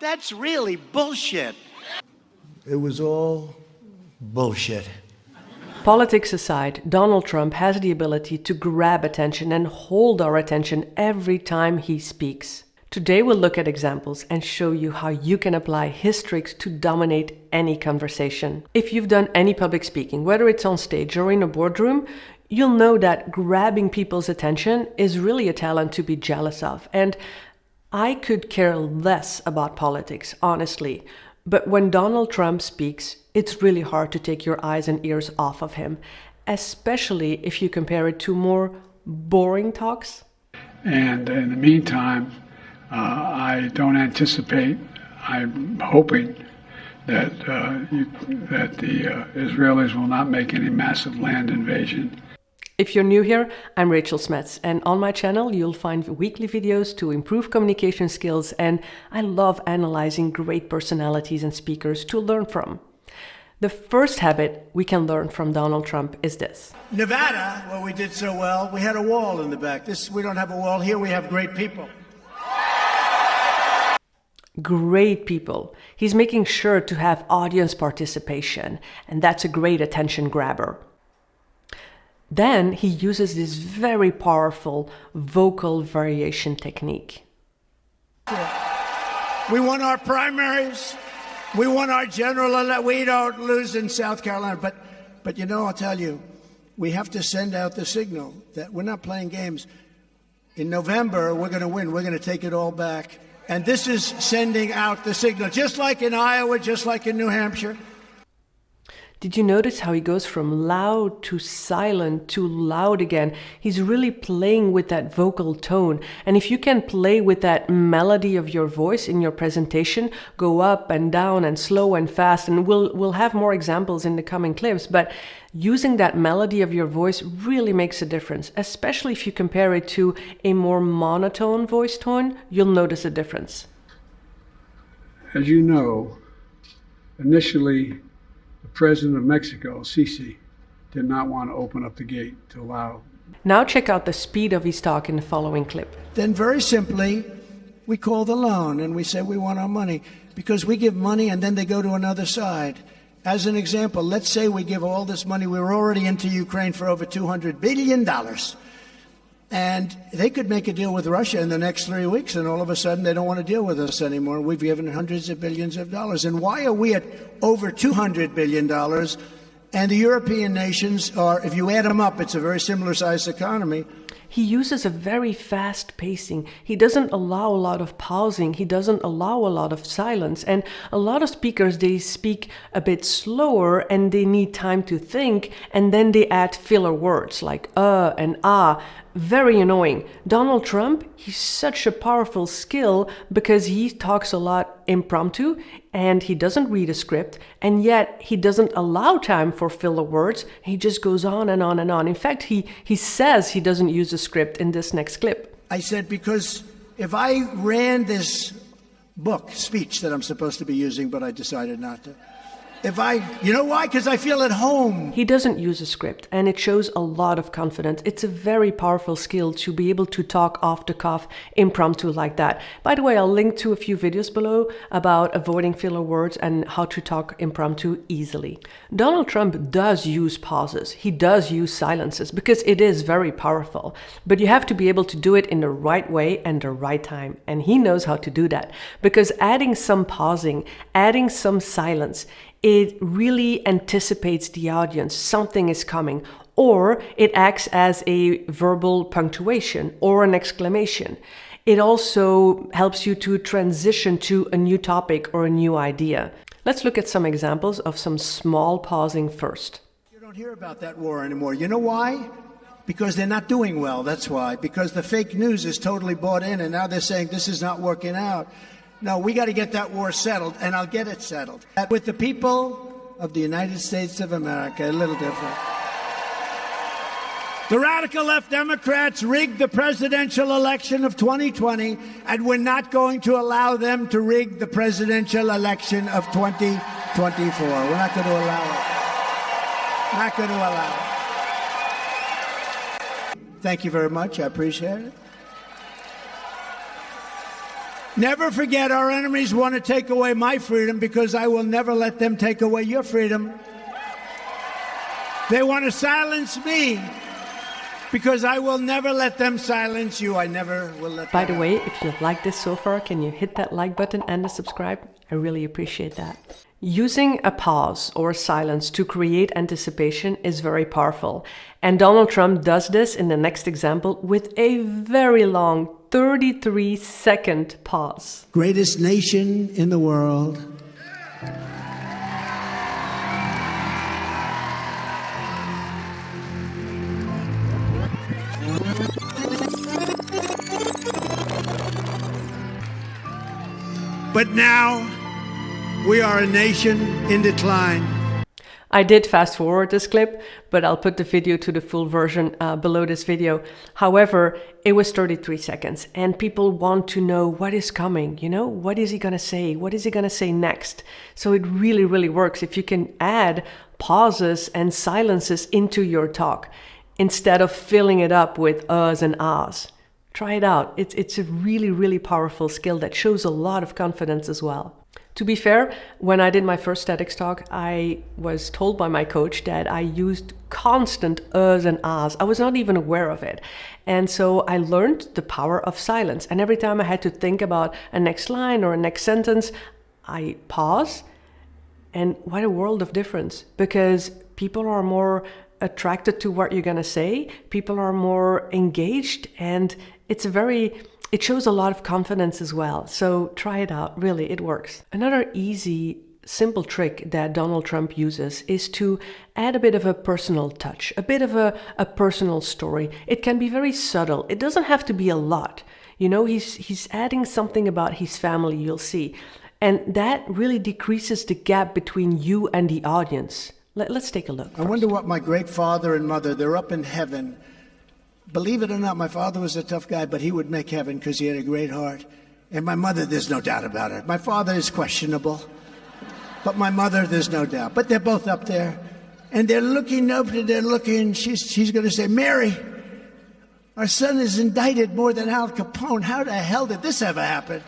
That's really bullshit. It was all bullshit. Politics aside, Donald Trump has the ability to grab attention and hold our attention every time he speaks. Today we'll look at examples and show you how you can apply his tricks to dominate any conversation. If you've done any public speaking, whether it's on stage or in a boardroom, you'll know that grabbing people's attention is really a talent to be jealous of. And I could care less about politics, honestly. But when Donald Trump speaks, it's really hard to take your eyes and ears off of him, especially if you compare it to more boring talks. And in the meantime, I don't anticipate, I'm hoping that the Israelis will not make any massive land invasion. If you're new here, I'm Rachel Smets, and on my channel you'll find weekly videos to improve communication skills, and I love analyzing great personalities and speakers to learn from. The first habit we can learn from Donald Trump is this. Nevada, where we did so well, we had a wall in the back. We don't have a wall here, we have great people. Great people. He's making sure to have audience participation, and that's a great attention grabber. Then he uses this very powerful vocal variation technique. We won our primaries. We won our general election. We don't lose in South Carolina. But you know, I'll tell you, we have to send out the signal that we're not playing games. In November, we're going to win. We're going to take it all back. And this is sending out the signal, just like in Iowa, just like in New Hampshire. Did you notice how he goes from loud to silent to loud again? He's really playing with that vocal tone. And if you can play with that melody of your voice in your presentation, go up and down and slow and fast, and we'll have more examples in the coming clips, but using that melody of your voice really makes a difference, especially if you compare it to a more monotone voice tone, you'll notice a difference. As you know, initially, the president of Mexico, Sisi, did not want to open up the gate to allow. Now check out the speed of his talk in the following clip. Then very simply, we call the loan and we say we want our money, because we give money and then they go to another side. As an example, let's say we give all this money. We're already into Ukraine for over $200 billion. And they could make a deal with Russia in the next 3 weeks, and all of a sudden they don't want to deal with us anymore. We've given hundreds of billions of dollars. And why are we at over $200 billion? And the European nations are, if you add them up, it's a very similar sized economy. He uses a very fast pacing. He doesn't allow a lot of pausing. He doesn't allow a lot of silence. And a lot of speakers, they speak a bit slower and they need time to think. And then they add filler words like and ah. Very annoying. Donald Trump, he's such a powerful skill because he talks a lot impromptu and he doesn't read a script, and yet he doesn't allow time for filler words. He just goes on and on and on. In fact, he says he doesn't use a script in this next clip. I said, because if I ran this speech that I'm supposed to be using, but I decided not to. You know why? Because I feel at home. He doesn't use a script, and it shows a lot of confidence. It's a very powerful skill to be able to talk off the cuff, impromptu like that. By the way, I'll link to a few videos below about avoiding filler words and how to talk impromptu easily. Donald Trump does use pauses. He does use silences because it is very powerful. But you have to be able to do it in the right way and the right time. And he knows how to do that, because adding some pausing, adding some silence, it really anticipates the audience. Something is coming, or it acts as a verbal punctuation or an exclamation. It also helps you to transition to a new topic or a new idea. Let's look at some examples of some small pausing first. You don't hear about that war anymore. You know why? Because they're not doing well, that's why. Because the fake news is totally bought in, and now they're saying this is not working out. No, we got to get that war settled, and I'll get it settled. With the people of the United States of America, a little different. The radical left Democrats rigged the presidential election of 2020, and we're not going to allow them to rig the presidential election of 2024. We're not going to allow it. Not going to allow it. Thank you very much. I appreciate it. Never forget, our enemies want to take away my freedom because I will never let them take away your freedom. They want to silence me because I will never let them silence you. I never will let By them. the way, if you've liked this so far, can you hit that like button and the subscribe? I really appreciate that. Using a pause or silence to create anticipation is very powerful. And Donald Trump does this in the next example with a very long 33-second pause. Greatest nation in the world. But now we are a nation in decline. I did fast forward this clip, but I'll put the video to the full version below this video. However, it was 33 seconds and people want to know what is coming, you know, what is he gonna say? What is he gonna say next? So it really, really works if you can add pauses and silences into your talk instead of filling it up with uhs and ahs. Try it out. It's a really, really powerful skill that shows a lot of confidence as well. To be fair, when I did my first TEDx talk, I was told by my coach that I used constant uhs and ahs. I was not even aware of it. And so I learned the power of silence. And every time I had to think about a next line or a next sentence, I pause. And what a world of difference, because people are more attracted to what you're going to say. People are more engaged, and it shows a lot of confidence as well. So try it out. Really, it works. Another easy, simple trick that Donald Trump uses is to add a bit of a personal touch, a bit of a personal story. It can be very subtle. It doesn't have to be a lot. You know, he's adding something about his family, you'll see. And that really decreases the gap between you and the audience. Let's take a look. I wonder what my great father and mother, they're up in heaven. Believe it or not, my father was a tough guy, but he would make heaven because he had a great heart. And my mother, there's no doubt about it. My father is questionable, but my mother, there's no doubt. But they're both up there, and they're looking up, and they're looking. She's going to say, Mary, our son is indicted more than Al Capone. How the hell did this ever happen?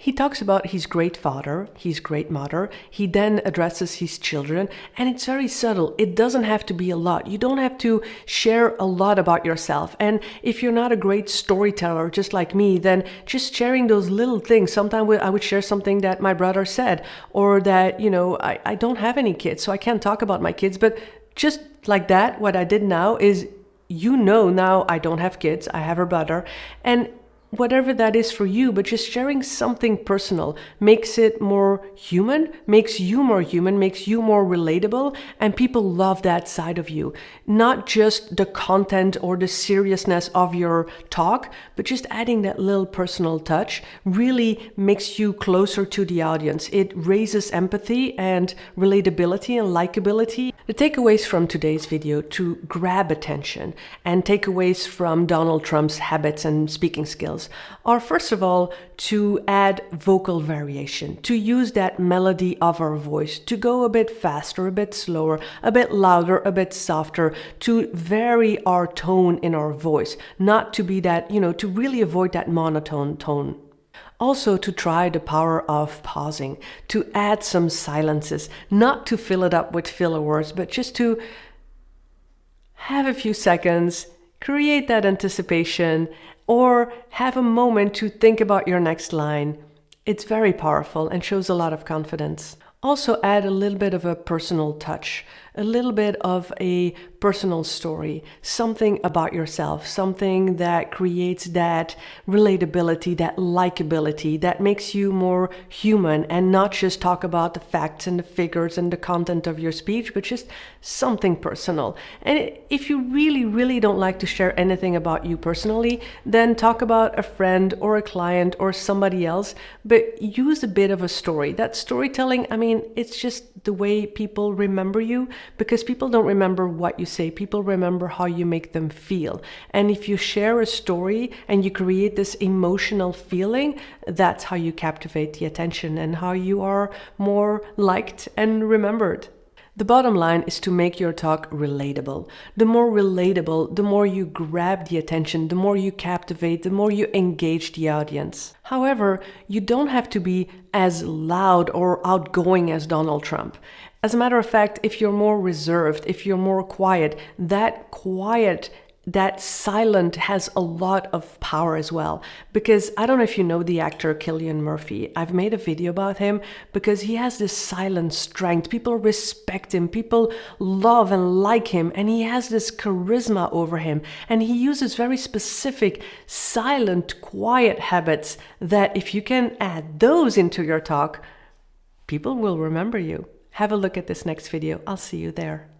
He talks about his great father, his great mother. He then addresses his children, and it's very subtle. It doesn't have to be a lot. You don't have to share a lot about yourself. And if you're not a great storyteller, just like me, then just sharing those little things. Sometimes I would share something that my brother said, or that, you know, I don't have any kids, so I can't talk about my kids. But just like that, what I did now is, you know, now I don't have kids, I have a brother, and whatever that is for you, but just sharing something personal makes it more human, makes you more human, makes you more relatable, and people love that side of you. Not just the content or the seriousness of your talk, but just adding that little personal touch really makes you closer to the audience. It raises empathy and relatability and likability. The takeaways from today's video to grab attention and takeaways from Donald Trump's habits and speaking skills are, first of all, to add vocal variation, to use that melody of our voice, to go a bit faster, a bit slower, a bit louder, a bit softer, to vary our tone in our voice, not to be that, you know, to really avoid that monotone tone. Also, to try the power of pausing, to add some silences, not to fill it up with filler words, but just to have a few seconds, create that anticipation, or have a moment to think about your next line. It's very powerful and shows a lot of confidence. Also add a little bit of a personal touch, a little bit of a personal story, something about yourself, something that creates that relatability, that likability, that makes you more human, and not just talk about the facts and the figures and the content of your speech, but just something personal. And if you really, really don't like to share anything about you personally, then talk about a friend or a client or somebody else, but use a bit of a story. That storytelling, I mean, it's just the way people remember you, because people don't remember what you say, people remember how you make them feel. And if you share a story and you create this emotional feeling, that's how you captivate the attention and how you are more liked and remembered. The bottom line is to make your talk relatable. The more relatable, the more you grab the attention, the more you captivate, the more you engage the audience. However, you don't have to be as loud or outgoing as Donald Trump. As a matter of fact, if you're more reserved, if you're more quiet, that silent has a lot of power as well. Because I don't know if you know the actor Cylian Murphy. I've made a video about him because he has this silent strength. People respect him, people love and like him, and he has this charisma over him. And he uses very specific, silent, quiet habits that if you can add those into your talk, people will remember you. Have a look at this next video. I'll see you there.